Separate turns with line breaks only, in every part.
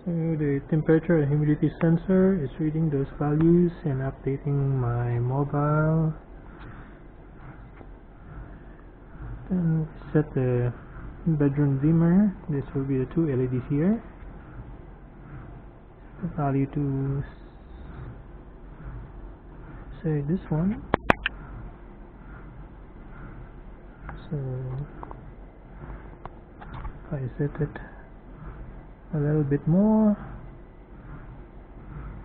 So the temperature and humidity sensor is reading those values and updating my mobile. Then set the bedroom dimmer. This will be the two LEDs here. The value to say this one. So if I set it a little bit more,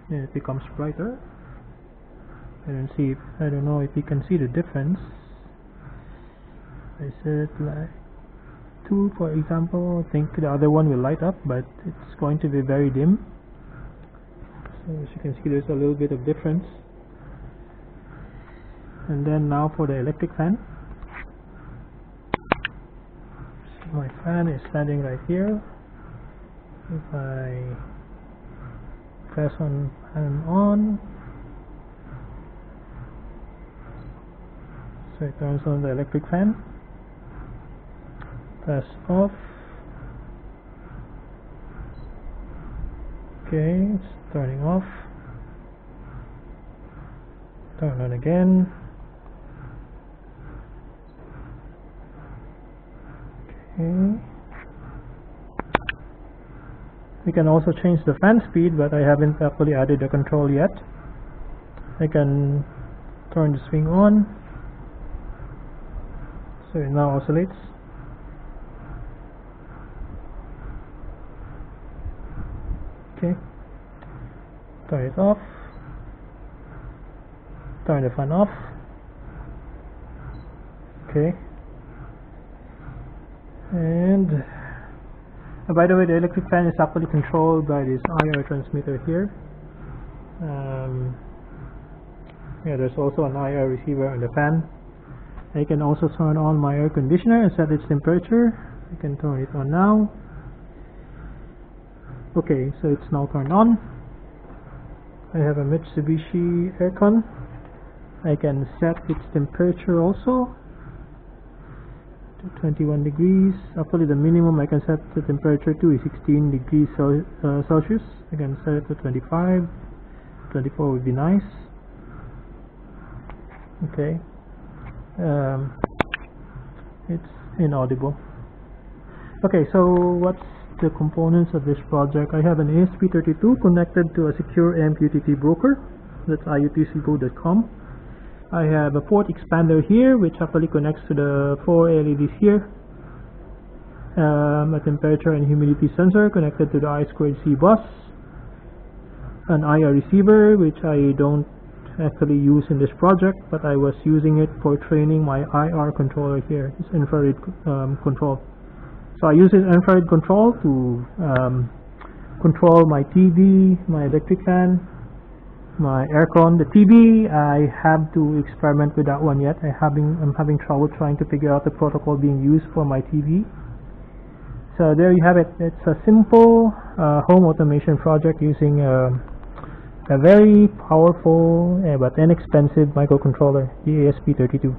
then it becomes brighter. I don't know if you can see the difference. I set it like 2 for example. I think the other one will light up, but it's going to be very dim. So as you can see, there's a little bit of difference. And then now for the electric fan. So my fan is standing right here. If I press on and on, so it turns on the electric fan. Press off. Okay, it's turning off. Turn on again. Okay. We can also change the fan speed, but I haven't actually added the control yet. I can turn the swing on, so it now oscillates. Okay, turn it off, turn the fan off. Okay, and by the way, the electric fan is actually controlled by this IR transmitter here. Yeah, there's also an IR receiver on the fan. I can also turn on my air conditioner and set its temperature. I can turn it on now. Okay, so it's now turned on. I have a Mitsubishi aircon. I can set its temperature also to 21 degrees. Actually, the minimum I can set the temperature to is 16 degrees Celsius. I can set it to 25. 24 would be nice. Okay. It's inaudible. Okay, so what's the components of this project? I have an ESP32 connected to a secure MQTT broker. That's iotcgo.com. I have a port expander here, which actually connects to the 4 LEDs here. A temperature and humidity sensor connected to the I2C bus. An IR receiver, which I don't actually use in this project, but I was using it for training my IR controller here. It's infrared control. So I use this infrared control to control my TV, my electric fan, my aircon. The TV, I have to experiment with that one yet. I'm having trouble trying to figure out the protocol being used for my TV. So there you have it. It's a simple home automation project using a very powerful but inexpensive microcontroller, the ESP32.